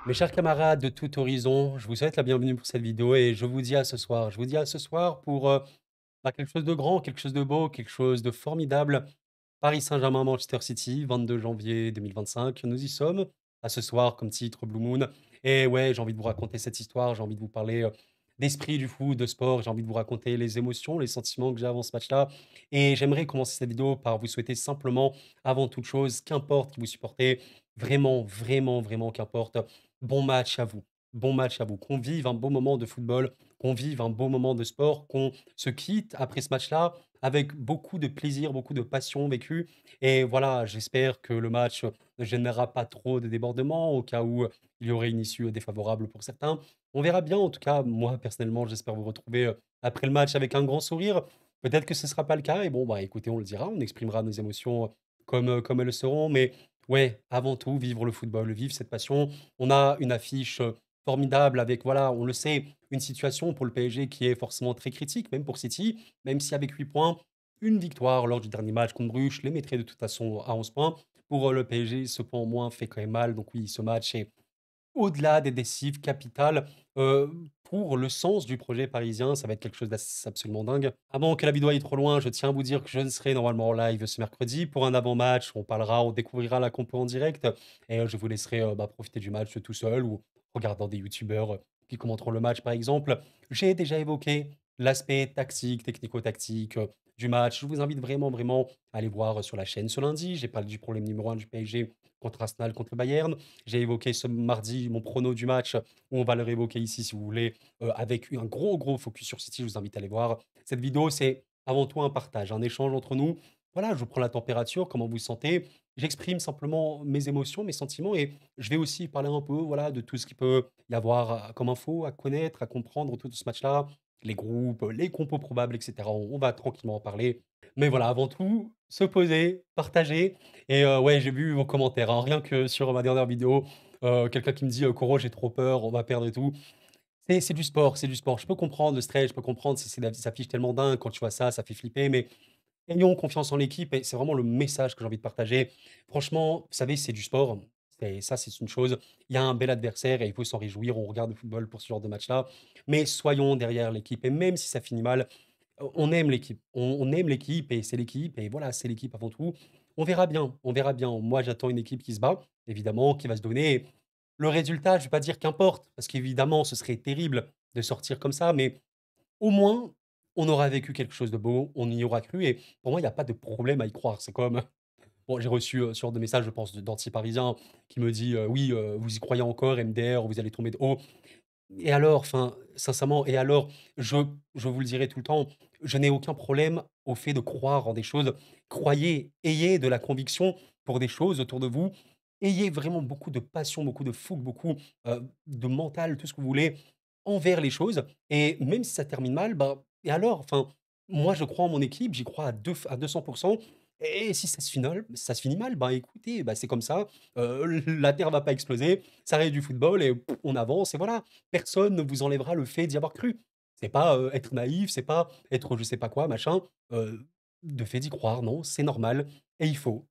Mes chers camarades de tout horizon, je vous souhaite la bienvenue pour cette vidéo et je vous dis à ce soir. Je vous dis à ce soir pour quelque chose de grand, quelque chose de beau, quelque chose de formidable. Paris Saint-Germain, Manchester City, 22 janvier 2025. Nous y sommes. À ce soir, comme titre, Blue Moon. Et ouais, j'ai envie de vous raconter cette histoire. J'ai envie de vous parler d'esprit du foot, de sport. J'ai envie de vous raconter les émotions, les sentiments que j'ai avant ce match-là. Et j'aimerais commencer cette vidéo par vous souhaiter simplement, avant toute chose, qu'importe qui vous supportez, vraiment, vraiment, vraiment, qu'importe, bon match à vous. Bon match à vous. Qu'on vive un beau moment de football, qu'on vive un beau moment de sport, qu'on se quitte après ce match-là avec beaucoup de plaisir, beaucoup de passion vécue. Et voilà, j'espère que le match ne générera pas trop de débordements au cas où il y aurait une issue défavorable pour certains. On verra bien. En tout cas, moi, personnellement, j'espère vous retrouver après le match avec un grand sourire. Peut-être que ce ne sera pas le cas. Et bon, bah écoutez, on le dira, on exprimera nos émotions comme elles le seront. Mais ouais, avant tout, vivre le football, vivre cette passion. On a une affiche formidable avec, voilà, on le sait, une situation pour le PSG qui est forcément très critique, même pour City, même si avec 8 points, une victoire lors du dernier match contre Bruges les mettrait de toute façon à 11 points. Pour le PSG, ce point en moins fait quand même mal. Donc oui, ce match est au-delà des décisives, capital pour le sens du projet parisien. Ça va être quelque chose d'absolument dingue. Avant que la vidéo aille trop loin, je tiens à vous dire que je ne serai normalement en live ce mercredi pour un avant-match. On parlera, on découvrira la compo en direct et je vous laisserai profiter du match tout seul ou regardant des youtubeurs qui commenteront le match par exemple. J'ai déjà évoqué l'aspect tactique, technico-tactique du match. Je vous invite vraiment, vraiment à aller voir sur la chaîne ce lundi. J'ai parlé du problème numéro un du PSG contre Arsenal, contre le Bayern. J'ai évoqué ce mardi mon prono du match, où on va le réévoquer ici si vous voulez, avec un gros, gros focus sur City. Je vous invite à aller voir. Cette vidéo, c'est avant tout un partage, un échange entre nous. Voilà, je prends la température, comment vous vous sentez. J'exprime simplement mes émotions, mes sentiments et je vais aussi parler un peu voilà, de tout ce qu'il peut y avoir comme info, à connaître, à comprendre autour de ce match-là, les groupes, les compos probables, etc. On va tranquillement en parler. Mais voilà, avant tout, se poser, partager et ouais, j'ai vu vos commentaires, hein, rien que sur ma dernière vidéo, quelqu'un qui me dit: «Koro, j'ai trop peur, on va perdre et tout». C'est du sport, c'est du sport. Je peux comprendre le stress, je peux comprendre si c'est ça affiche tellement dingue, quand tu vois ça fait flipper, mais ayons confiance en l'équipe et c'est vraiment le message que j'ai envie de partager. Franchement, vous savez, c'est du sport, c'est une chose. Il y a un bel adversaire et il faut s'en réjouir. On regarde le football pour ce genre de match-là, mais soyons derrière l'équipe et même si ça finit mal, on aime l'équipe. On aime l'équipe et c'est l'équipe et voilà, c'est l'équipe avant tout. On verra bien, on verra bien. Moi, j'attends une équipe qui se bat, évidemment, qui va se donner. Le résultat, je ne vais pas dire qu'importe, parce qu'évidemment, ce serait terrible de sortir comme ça, mais au moins, on aura vécu quelque chose de beau, on y aura cru et pour moi, il y a pas de problème à y croire. C'est comme bon, j'ai reçu, ce genre de message, je pense, d'anti-parisien qui me dit: «Oui, vous y croyez encore MDR, vous allez tomber de haut». Et alors? Enfin, sincèrement, et alors? Je je vous le dirai tout le temps, je n'ai aucun problème au fait de croire en des choses. Croyez, ayez de la conviction pour des choses autour de vous. Ayez vraiment beaucoup de passion, beaucoup de fougue, beaucoup, de mental, tout ce que vous voulez, envers les choses et même si ça termine mal, bah et alors? Enfin, moi, je crois en mon équipe, j'y crois à 200 et si ça se finit mal, bah, écoutez, bah, c'est comme ça, la terre va pas exploser, ça reste du football et on avance et voilà. Personne ne vous enlèvera le fait d'y avoir cru. C'est pas, être naïf, c'est pas être je sais pas quoi, machin, de fait d'y croire, non, c'est normal et il faut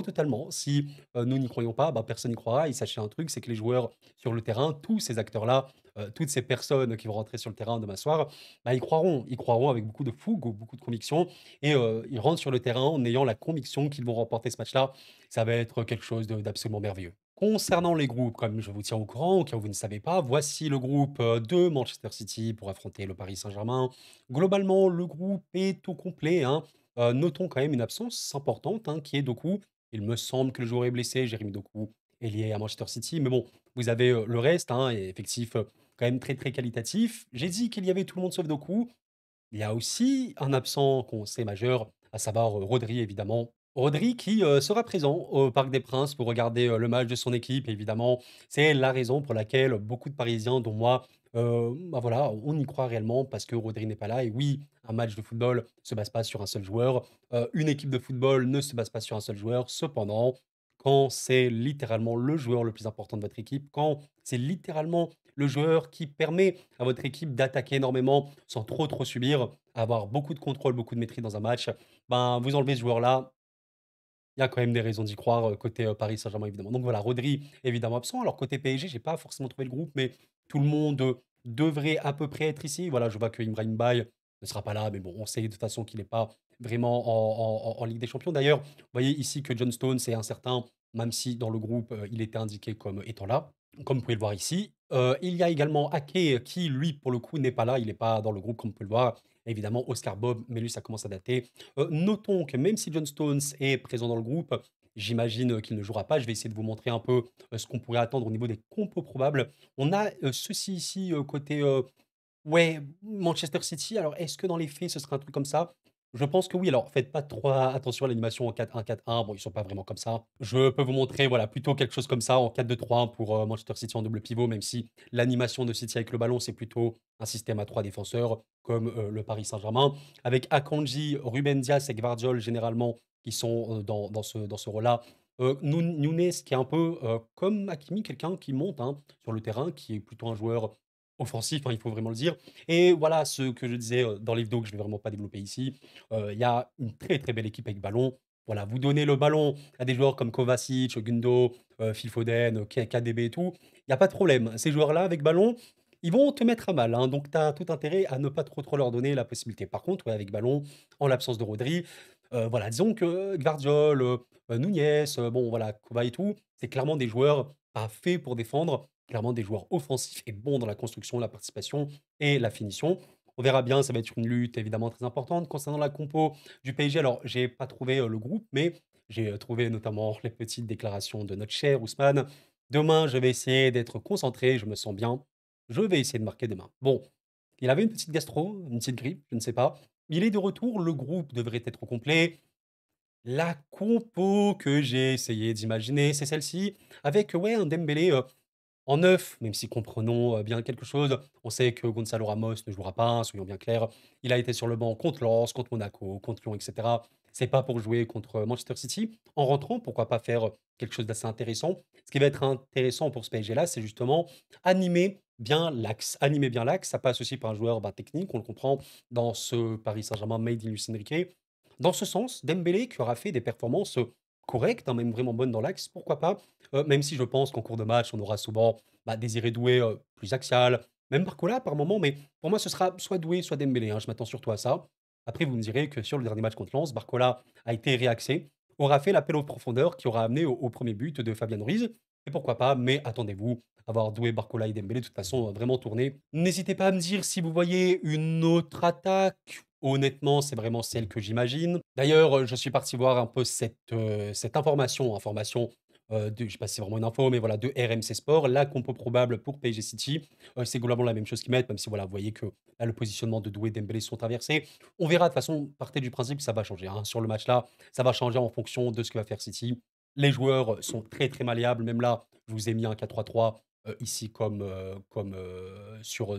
totalement. Si, nous n'y croyons pas, bah, personne n'y croira et sachez un truc, c'est que les joueurs sur le terrain, tous ces acteurs-là, toutes ces personnes qui vont rentrer sur le terrain demain soir, bah, ils croiront avec beaucoup de fougue ou beaucoup de conviction et ils rentrent sur le terrain en ayant la conviction qu'ils vont remporter ce match-là. Ça va être quelque chose d'absolument merveilleux. Concernant les groupes, comme je vous tiens au courant, au cas où vous ne savez pas, voici le groupe de Manchester City pour affronter le Paris Saint-Germain. Globalement, le groupe est au complet, hein. Notons quand même une absence importante, hein, qui est Doku. Il me semble que le joueur est blessé, Jérémy Doku est lié à Manchester City. Mais bon, vous avez le reste, hein, et effectif quand même très très qualitatif. J'ai dit qu'il y avait tout le monde sauf Doku. Il y a aussi un absent qu'on sait majeur, à savoir, Rodri évidemment. Rodri qui, sera présent au Parc des Princes pour regarder, le match de son équipe évidemment. C'est la raison pour laquelle beaucoup de Parisiens dont moi, bah, voilà, on y croit réellement parce que Rodri n'est pas là et oui, un match de football se base pas sur un seul joueur, une équipe de football ne se base pas sur un seul joueur. Cependant, quand c'est littéralement le joueur le plus important de votre équipe, quand c'est littéralement le joueur qui permet à votre équipe d'attaquer énormément sans trop, trop subir, avoir beaucoup de contrôle, beaucoup de maîtrise dans un match, ben, vous enlevez ce joueur-là, il y a quand même des raisons d'y croire, côté, Paris Saint-Germain évidemment. Donc voilà, Rodri évidemment absent. Alors côté PSG, j'ai pas forcément trouvé le groupe, mais tout le monde, devrait à peu près être ici. Voilà, je vois que Ibrahim Mbaye ne sera pas là, mais bon, on sait de toute façon qu'il n'est pas vraiment en Ligue des Champions. D'ailleurs, vous voyez ici que John Stones est incertain, même si dans le groupe, il était indiqué comme étant là, comme vous pouvez le voir ici. Il y a également Ake qui, lui, pour le coup, n'est pas là, il n'est pas dans le groupe comme vous pouvez le voir. Évidemment, Oscar Bob, mais lui, ça commence à dater. Notons que même si John Stones est présent dans le groupe, j'imagine qu'il ne jouera pas. Je vais essayer de vous montrer un peu ce qu'on pourrait attendre au niveau des compos probables. On a ceci ici côté ouais, Manchester City. Alors, est-ce que dans les faits, ce serait un truc comme ça? Je pense que oui. Alors, faites pas trop attention à l'animation en 4-1, 4-1. Bon, ils sont pas vraiment comme ça. Je peux vous montrer, voilà, plutôt quelque chose comme ça en 4-2-3-1 pour Manchester City en double pivot, même si l'animation de City avec le ballon, c'est plutôt un système à 3 défenseurs, comme le Paris Saint-Germain, avec Akanji, Ruben Dias et Gvardiol, généralement, qui sont dans ce rôle-là. Nunez, qui est un peu comme Hakimi, quelqu'un qui monte hein, sur le terrain, qui est plutôt un joueur offensif, hein, il faut vraiment le dire. Et voilà ce que je disais, dans les vidéos que je vais vraiment pas développer ici. Il y a une très, très belle équipe avec ballon. Voilà, vous donnez le ballon à des joueurs comme Kovacic, Gundo, Phil Foden, KDB et tout, il y a pas de problème. Ces joueurs-là avec ballon, ils vont te mettre à mal, hein, donc tu as tout intérêt à ne pas trop leur donner la possibilité. Par contre, ouais, avec ballon, en l'absence de Rodri, voilà, disons que Gvardiol, Nunez, bon voilà, Kova et tout, c'est clairement des joueurs pas faits pour défendre, clairement des joueurs offensifs et bons dans la construction, la participation et la finition. On verra bien, ça va être une lutte évidemment très importante. Concernant la compo du PSG, alors j'ai pas trouvé le groupe, mais j'ai trouvé notamment les petites déclarations de notre cher Ousmane. Demain, je vais essayer d'être concentré, je me sens bien. Je vais essayer de marquer demain. Bon, il avait une petite gastro, une petite grippe, je ne sais pas. Il est de retour, le groupe devrait être complet. La compo que j'ai essayé d'imaginer, c'est celle-ci, avec ouais, un Dembélé en neuf, même si comprenons bien quelque chose. On sait que Gonzalo Ramos ne jouera pas, hein, soyons bien clairs. Il a été sur le banc contre Lens, contre Monaco, contre Lyon, etc. C'est pas pour jouer contre Manchester City. En rentrant, pourquoi pas faire quelque chose d'assez intéressant. Ce qui va être intéressant pour ce PSG-là, c'est justement animer bien l'axe. Animer bien l'axe, ça passe aussi par un joueur bah, technique, on le comprend, dans ce Paris Saint-Germain made in Luis Enrique. Dans ce sens, Dembélé, qui aura fait des performances correctes, hein, même vraiment bonnes dans l'axe, pourquoi pas. Même si je pense qu'en cours de match, on aura souvent bah, Désiré Doué plus axial, même Barcola par moment, mais pour moi, ce sera soit Doué, soit Dembélé, hein, je m'attends surtout à ça. Après, vous me direz que sur le dernier match contre Lens, Barcola a été réaxé, aura fait l'appel aux profondeurs qui aura amené au premier but de Fabien Ruiz. Et pourquoi pas, mais attendez-vous, avoir Doué, Barcola et Dembélé, de toute façon, vraiment tourné. N'hésitez pas à me dire si vous voyez une autre attaque. Honnêtement, c'est vraiment celle que j'imagine. D'ailleurs, je suis parti voir un peu cette information je sais pas si c'est vraiment une info, mais voilà, de RMC Sport, la compo probable pour PSG City. C'est globalement la même chose qu'ils mettent, même si voilà, vous voyez que là, le positionnement de Doué et Dembélé sont inversés. On verra, de toute façon, partez du principe que ça va changer, hein. Sur le match-là, ça va changer en fonction de ce que va faire City. Les joueurs sont très, très malléables. Même là, je vous ai mis un 4-3-3 ici comme sur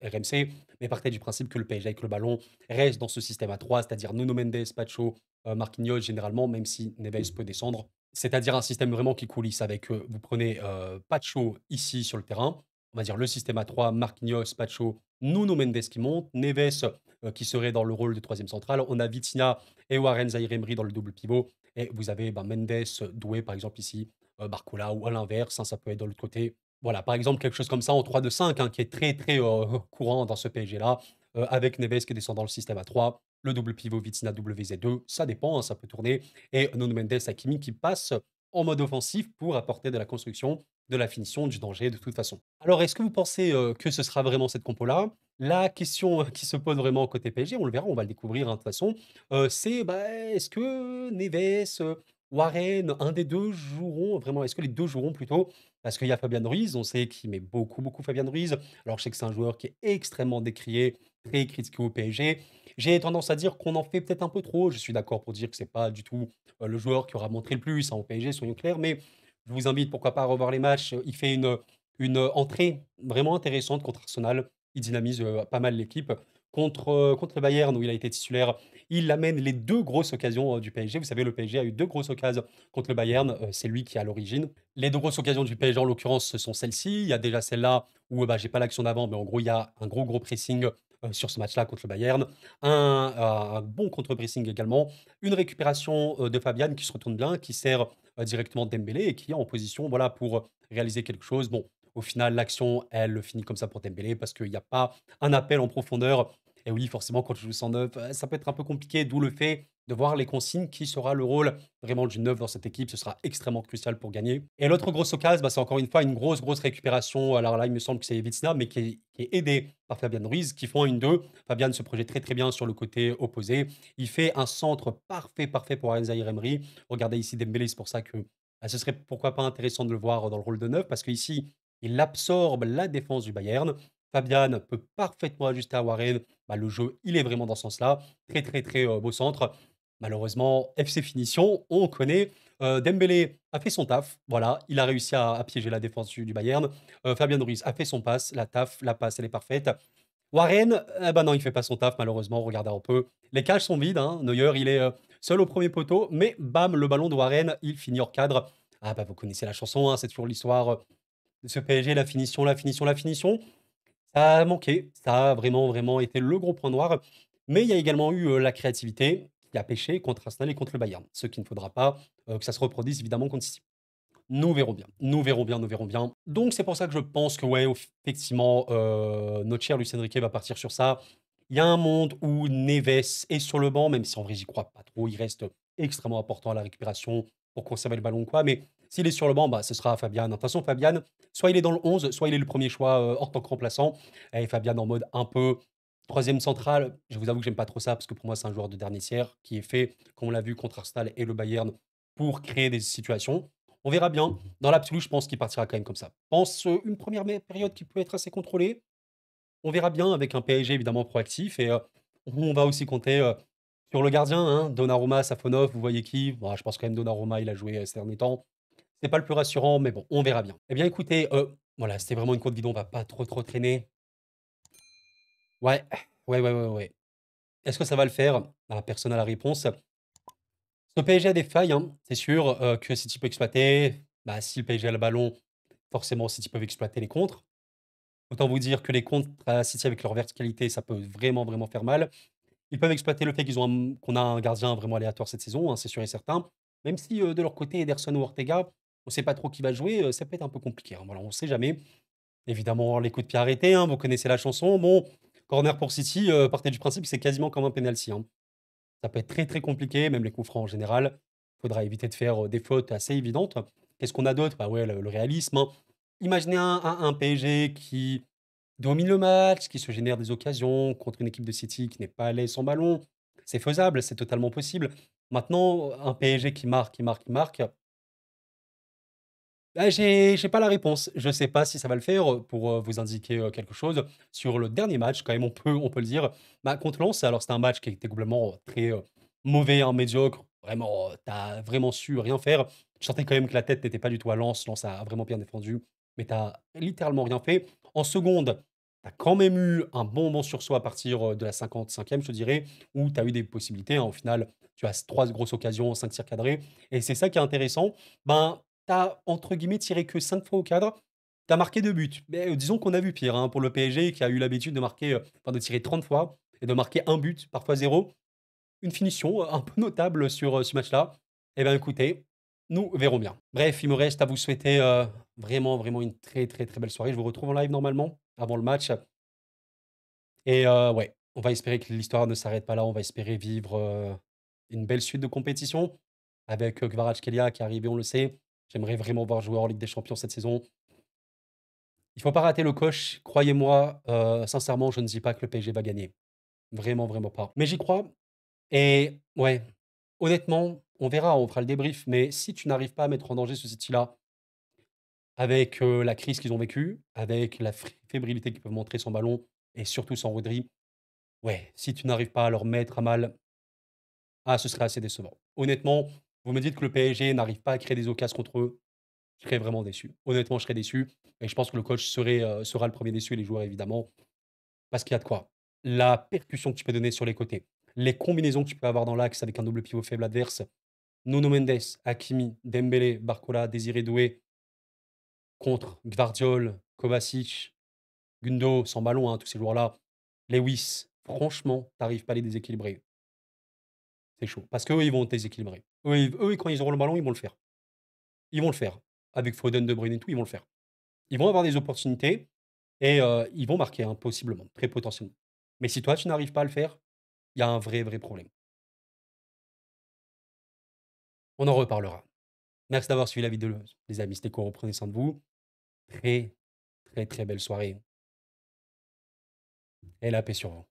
RMC. Mais partez du principe que le PSG avec le ballon reste dans ce système à 3, c'est-à-dire Nuno Mendes, Pacho, Marquinhos généralement, même si Neves peut descendre. C'est-à-dire un système vraiment qui coulisse avec, vous prenez Pacho ici sur le terrain, on va dire le système à 3, Marquinhos, Pacho, Nuno Mendes qui monte, Neves qui serait dans le rôle de troisième central. On a Vitinha et Warren Zaïre-Emery dans le double pivot. Et vous avez ben, Mendes, Doué par exemple ici, Barcola ou à l'inverse, hein, ça peut être de l'autre côté. Voilà, par exemple quelque chose comme ça en 3-2-5 hein, qui est très très courant dans ce PSG-là, avec Neves qui descend dans le système à 3, le double pivot Vitinha WZ2, ça dépend, hein, ça peut tourner, et Nuno Mendes Hakimi qui passe en mode offensif pour apporter de la construction, de la finition, du danger de toute façon. Alors, est-ce que vous pensez que ce sera vraiment cette compo-là? La question qui se pose vraiment côté PSG, on le verra, on va le découvrir hein, de toute façon, c'est bah, est-ce que Neves, Warren, un des deux joueront vraiment? Est-ce que les deux joueront plutôt? Parce qu'il y a Fabian Ruiz, on sait qu'il met beaucoup, beaucoup Fabian Ruiz. Alors, je sais que c'est un joueur qui est extrêmement décrié, très critiqué au PSG. J'ai tendance à dire qu'on en fait peut-être un peu trop. Je suis d'accord pour dire que c'est pas du tout le joueur qui aura montré le plus hein, au PSG, soyons clairs. Mais je vous invite, pourquoi pas, à revoir les matchs. Il fait une entrée vraiment intéressante contre Arsenal. Il dynamise pas mal l'équipe. Contre le Bayern, où il a été titulaire, il amène les deux grosses occasions du PSG. Vous savez, le PSG a eu deux grosses occasions contre le Bayern. C'est lui qui est à l'origine. Les deux grosses occasions du PSG, en l'occurrence, ce sont celles-ci. Il y a déjà celle-là où bah, j'ai pas l'action d'avant, mais en gros, il y a un gros pressing sur ce match-là contre le Bayern. Un bon contre-pressing également. Une récupération, de Fabian qui se retourne bien, qui sert, directement Dembélé et qui est en position, voilà, pour réaliser quelque chose. Bon, au final, l'action, elle finit comme ça pour Dembélé parce qu'il y a pas un appel en profondeur et oui, forcément, quand tu joues sans neuf, ça peut être un peu compliqué, d'où le fait de voir les consignes, qui sera le rôle vraiment du neuf dans cette équipe. Ce sera extrêmement crucial pour gagner. Et l'autre grosse occasion, bah, c'est encore une fois une grosse, grosse récupération. Alors là, il me semble que c'est Vitinha, mais qui est aidé par Fabian Ruiz, qui font un 1-2. Fabian se projette très, très bien sur le côté opposé. Il fait un centre parfait, parfait pour Arinza Emery. Regardez ici Dembélé, c'est pour ça que ce serait pourquoi pas intéressant de le voir dans le rôle de neuf, parce qu'ici, il absorbe la défense du Bayern. Fabian peut parfaitement ajuster à Warren. Bah, le jeu, il est vraiment dans ce sens-là. Très, très, très beau centre. Malheureusement, FC Finition, on connaît. Dembélé a fait son taf. Voilà, il a réussi à piéger la défense du Bayern. Fabian Ruiz a fait son passe. La passe, elle est parfaite. Warren, eh ben non, il fait pas son taf, malheureusement. Regardez un peu. Les cages sont vides. Hein. Neuer, il est seul au premier poteau. Mais bam, le ballon de Warren, il finit hors cadre. Ah bah vous connaissez la chanson, hein, c'est toujours l'histoire de ce PSG, la finition, la finition, la finition. Ça a manqué, ça a vraiment, vraiment été le gros point noir. Mais il y a également eu, la créativité qui a pêché contre Arsenal et contre le Bayern. Ce qu'il ne faudra pas, que ça se reproduise évidemment contre City. Nous verrons bien, nous verrons bien, nous verrons bien. Donc c'est pour ça que je pense que ouais, effectivement, notre cher Luis Enrique va partir sur ça. Il y a un monde où Neves est sur le banc, même si en vrai j'y crois pas trop. Il reste extrêmement important à la récupération pour conserver le ballon ou quoi. Mais s'il est sur le banc, bah, ce sera Fabian. De toute façon, Fabian, soit il est dans le 11, soit il est le premier choix en tant que remplaçant. Et Fabian en mode un peu troisième central. Je vous avoue que j'aime pas trop ça parce que pour moi c'est un joueur de dernier tiers qui est fait, comme on l'a vu contre Arsenal et le Bayern, pour créer des situations. On verra bien. Dans l'absolu, je pense qu'il partira quand même comme ça. Je pense une première période qui peut être assez contrôlée. On verra bien avec un PSG évidemment proactif et on va aussi compter sur le gardien, hein, Donnarumma, Safonov, vous voyez qui? Bon, je pense quand même Donnarumma, il a joué ces derniers temps. C'est pas le plus rassurant, mais bon, on verra bien. Eh bien écoutez, voilà, c'était vraiment une courte vidéo, on va pas trop trop traîner. Ouais, ouais, ouais, ouais, ouais. Est-ce que ça va le faire? Ah, personne n'a la réponse. Ce PSG a des failles, hein, c'est sûr que City peut exploiter. Bah, si le PSG a le ballon, forcément City peuvent exploiter les contres. Autant vous dire que les contres à City avec leur verticalité, ça peut vraiment, vraiment faire mal. Ils peuvent exploiter le fait qu'on a un gardien vraiment aléatoire cette saison, hein, c'est sûr et certain. Même si, de leur côté, Ederson ou Ortega, on ne sait pas trop qui va jouer, ça peut être un peu compliqué, hein. Voilà, on ne sait jamais. Évidemment, les coups de pied arrêtés, hein, vous connaissez la chanson. Bon, corner pour City, partez du principe que c'est quasiment comme un penalty, hein. Ça peut être très, très compliqué, même les coups francs en général. Il faudra éviter de faire, des fautes assez évidentes. Qu'est-ce qu'on a d'autre? Bah, ouais, le réalisme, hein. Imaginez un PSG qui domine le match, qui se génère des occasions contre une équipe de City qui n'est pas à l'aise sans ballon. C'est faisable, c'est totalement possible. Maintenant, un PSG qui marque, qui marque, qui marque, bah, j'ai pas la réponse. Je sais pas si ça va le faire, pour, vous indiquer, quelque chose. Sur le dernier match, quand même, on peut le dire, bah, contre Lens, alors c'était un match qui était globalement, très, mauvais, hein, médiocre. Vraiment, tu vraiment su rien faire. Je sentais quand même que la tête n'était pas du tout à Lens. Lens a vraiment bien défendu, mais t'as littéralement rien fait. En seconde, t'as quand même eu un bon sursaut à partir, de la 55e, je te dirais, où tu as eu des possibilités, hein. Au final, tu as 3 grosses occasions, 5 tirs cadrés et c'est ça qui est intéressant. Ben, t'as entre guillemets «tiré que 5 fois au cadre», t'as marqué 2 buts. Mais, disons qu'on a vu pire, hein, pour le PSG qui a eu l'habitude de marquer, enfin de tirer 30 fois et de marquer un but, parfois zéro. Une finition, un peu notable sur, ce match-là. Eh bien écoutez, nous verrons bien. Bref, il me reste à vous souhaiter, vraiment, vraiment une très, très, très belle soirée. Je vous retrouve en live normalement, avant le match et ouais, on va espérer que l'histoire ne s'arrête pas là. On va espérer vivre, une belle suite de compétition avec, Kvaratskhelia qui est arrivé, on le sait. J'aimerais vraiment voir jouer en Ligue des Champions cette saison. Il faut pas rater le coche, croyez-moi, sincèrement, je ne dis pas que le PSG va gagner. Vraiment, vraiment pas. Mais j'y crois et ouais, honnêtement, on verra, on fera le débrief, mais si tu n'arrives pas à mettre en danger ce City-là, avec, la crise qu'ils ont vécue, avec la fébrilité qu'ils peuvent montrer sans ballon et surtout sans Rodri, ouais, si tu n'arrives pas à leur mettre à mal, ah, ce serait assez décevant. Honnêtement, vous me dites que le PSG n'arrive pas à créer des occasions contre eux, je serais vraiment déçu. Honnêtement, je serais déçu et je pense que le coach sera le premier déçu et les joueurs évidemment, parce qu'il y a de quoi. La percussion que tu peux donner sur les côtés, les combinaisons que tu peux avoir dans l'axe avec un double pivot faible adverse, Nuno Mendes, Hakimi, Dembélé, Barcola, Désiré Doué contre Gvardiol, Kovacic, Gundo, sans ballon, hein, tous ces joueurs-là. Lewis, franchement, tu pas à les déséquilibrer. C'est chaud. Parce qu'eux, ils vont te déséquilibrer. Eux, quand ils auront le ballon, ils vont le faire. Ils vont le faire. Avec Foden, De Bruyne et tout, ils vont le faire. Ils vont avoir des opportunités et ils vont marquer, hein, possiblement, très potentiellement. Mais si toi, tu n'arrives pas à le faire, il y a un vrai, vrai problème. On en reparlera. Merci d'avoir suivi la vidéo, les amis. C'était quoi? Prenez soin de vous. Très, très, très belle soirée et la paix sur vous.